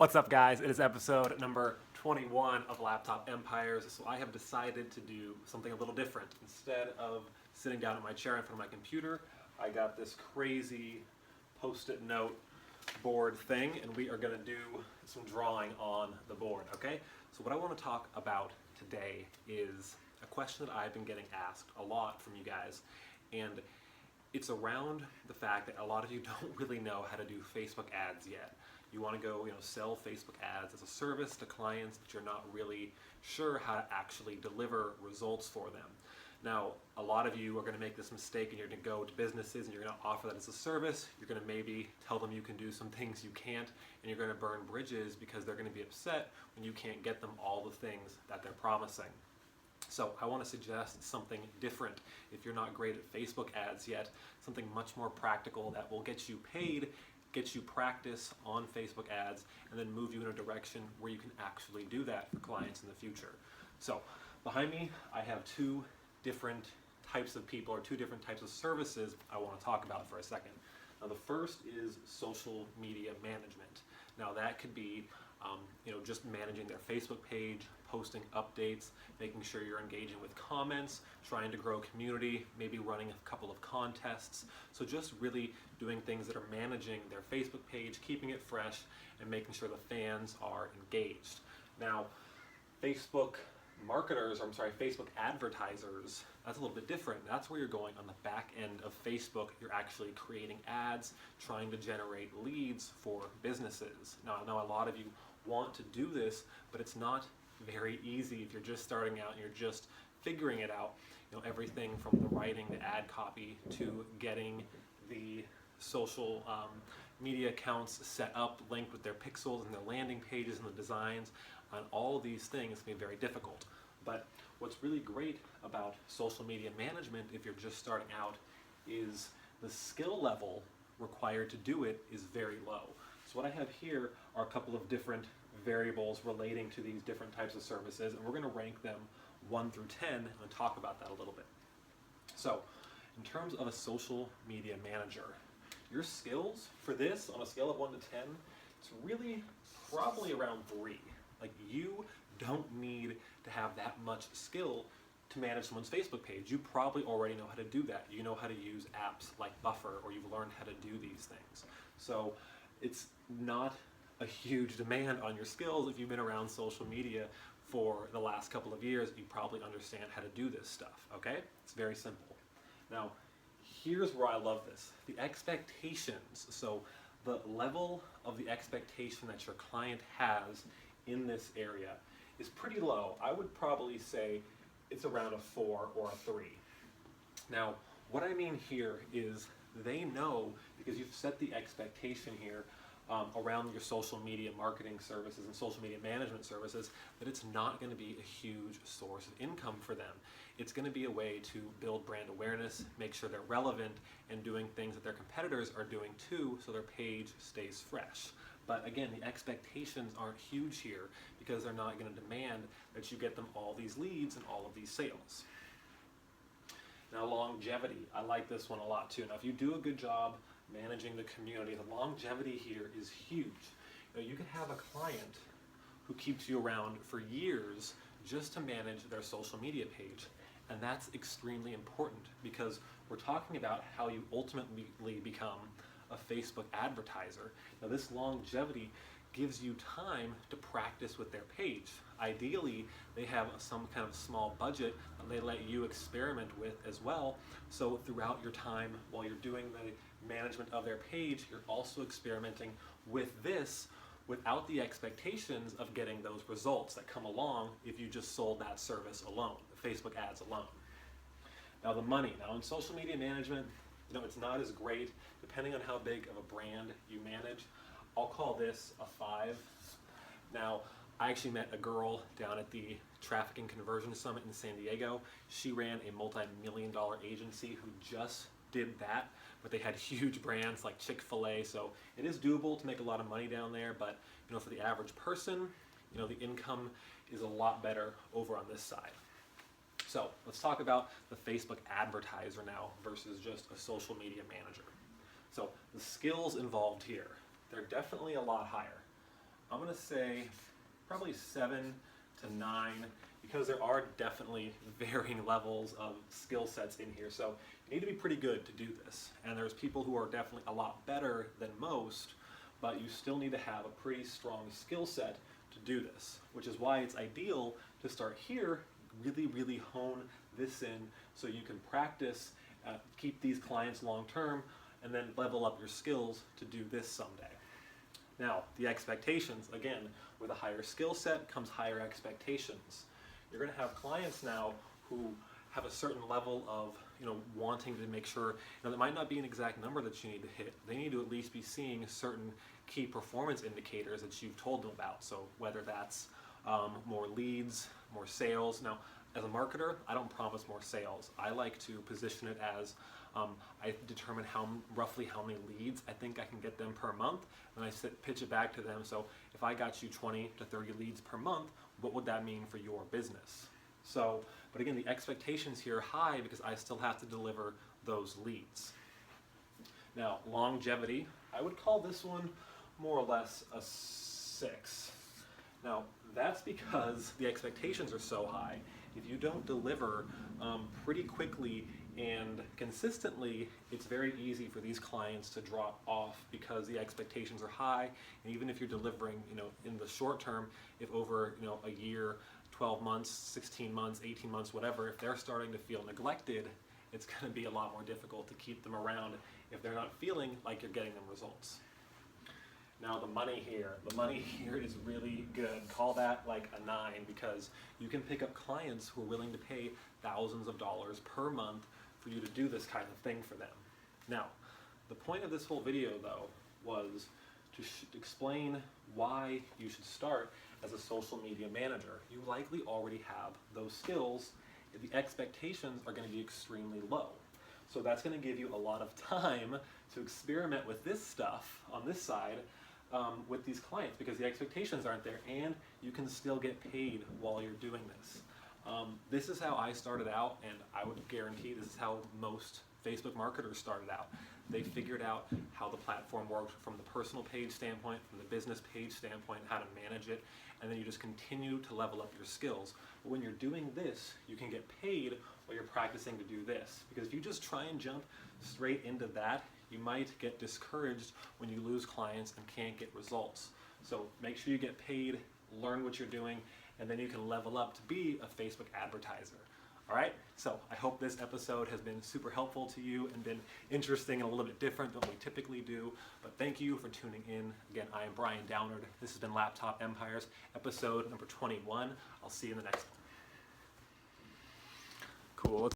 What's up, guys? It is episode number 21 of Laptop Empires. So I have decided to do something a little different. Instead of sitting down at my chair in front of my computer, I got this crazy post-it note board thing, and we are going to do some drawing on the board, okay? So what I want to talk about today is a question that I've been getting asked a lot from you guys, and it's around the fact that a lot of you don't really know how to do Facebook ads yet. You want to go, sell Facebook ads as a service to clients, but you're not really sure how to actually deliver results for them. Now, a lot of you are going to make this mistake, and you're going to go to businesses and you're going to offer that as a service. You're going to maybe tell them you can do some things you can't, and you're going to burn bridges because they're going to be upset when you can't get them all the things that they're promising. So I want to suggest something different. If you're not great at Facebook ads yet, something much more practical that will get you paid, get you practice on Facebook ads, and then move you in a direction where you can actually do that for clients in the future. So behind me, I have two different types of people, or two different types of services I want to talk about for a second. Now the first is social media management. Now that could be just managing their Facebook page, posting updates, making sure you're engaging with comments, trying to grow community, maybe running a couple of contests. So just really doing things that are managing their Facebook page, keeping it fresh, and making sure the fans are engaged. Now, Facebook Facebook advertisers, that's a little bit different. That's where you're going on the back end of Facebook. You're actually creating ads, trying to generate leads for businesses. Now, I know a lot of you want to do this, but it's not very easy if you're just starting out and you're just figuring it out. Everything from the writing, the ad copy, to getting the social media accounts set up, linked with their pixels and their landing pages and the designs, and all of these things can be very difficult. But what's really great about social media management, if you're just starting out, is the skill level required to do it is very low. So what I have here are a couple of different variables relating to these different types of services, and we're going to rank them 1 through 10 and talk about that a little bit. So in terms of a social media manager, your skills for this on a scale of 1 to 10, it's really probably around 3. Like, you don't need to have that much skill to manage someone's Facebook page. You probably already know how to do that. You know how to use apps like Buffer, or you've learned how to do these things. So it's not a huge demand on your skills. If you've been around social media for the last couple of years, you probably understand how to do this stuff, okay? It's very simple. Now, here's where I love this. The expectations. So the level of the expectation that your client has in this area is pretty low. I would probably say it's around a 4 or a 3. Now, what I mean here is they know, because you've set the expectation here around your social media marketing services and social media management services, that it's not going to be a huge source of income for them. It's going to be a way to build brand awareness, make sure they're relevant, and doing things that their competitors are doing too, so their page stays fresh. But again, the expectations aren't huge here, because they're not going to demand that you get them all these leads and all of these sales. Now, longevity. I like this one a lot too. Now, if you do a good job managing the community, the longevity here is huge. You could have a client who keeps you around for years just to manage their social media page. And that's extremely important, because we're talking about how you ultimately become a Facebook advertiser. Now, this longevity gives you time to practice with their page. Ideally, they have some kind of small budget that they let you experiment with as well. So throughout your time while you're doing the management of their page, you're also experimenting with this without the expectations of getting those results that come along if you just sold that service alone, the Facebook ads alone. Now, the money. Now, in social media management, it's not as great depending on how big of a brand you manage. I'll call this a 5. Now, I actually met a girl down at the Traffic and Conversion Summit in San Diego. She ran a multi-million-dollar agency who just did that, but they had huge brands like Chick-fil-A, so it is doable to make a lot of money down there, but for the average person, the income is a lot better over on this side. So let's talk about the Facebook advertiser now versus just a social media manager. So the skills involved here, they're definitely a lot higher. I'm going to say probably 7 to 9, because there are definitely varying levels of skill sets in here. So you need to be pretty good to do this. And there's people who are definitely a lot better than most, but you still need to have a pretty strong skill set to do this, which is why it's ideal to start here, really hone this in so you can practice, keep these clients long term, and then level up your skills to do this someday. Now, the expectations, again, with a higher skill set comes higher expectations. You're going to have clients now who have a certain level of, wanting to make sure, that might not be an exact number that you need to hit. They need to at least be seeing certain key performance indicators that you've told them about. So whether that's more leads, more sales. Now, as a marketer, I don't promise more sales. I like to position it as I determine roughly how many leads I think I can get them per month, and I pitch it back to them. So if I got you 20 to 30 leads per month, what would that mean for your business? So, but again, the expectations here are high because I still have to deliver those leads. Now, longevity, I would call this one more or less a 6. Now, that's because the expectations are so high. If you don't deliver pretty quickly and consistently, it's very easy for these clients to drop off because the expectations are high. And even if you're delivering, in the short term, if over, a year, 12 months, 16 months, 18 months, whatever, if they're starting to feel neglected, it's going to be a lot more difficult to keep them around if they're not feeling like you're getting them results. Now the money here is really good. Call that like a 9, because you can pick up clients who are willing to pay thousands of dollars per month for you to do this kind of thing for them. Now, the point of this whole video though was to explain why you should start as a social media manager. You likely already have those skills. The expectations are going to be extremely low. So that's going to give you a lot of time to experiment with this stuff on this side with these clients, because the expectations aren't there and you can still get paid while you're doing this. This is how I started out, and I would guarantee this is how most Facebook marketers started out. They figured out how the platform worked from the personal page standpoint, from the business page standpoint, how to manage it, and then you just continue to level up your skills. But when you're doing this, you can get paid while you're practicing to do this. Because if you just try and jump straight into that, you might get discouraged when you lose clients and can't get results. So make sure you get paid, learn what you're doing, and then you can level up to be a Facebook advertiser. All right, so I hope this episode has been super helpful to you and been interesting and a little bit different than what we typically do. But thank you for tuning in. Again, I am Brian Downard. This has been Laptop Empires, episode number 21. I'll see you in the next one. Cool.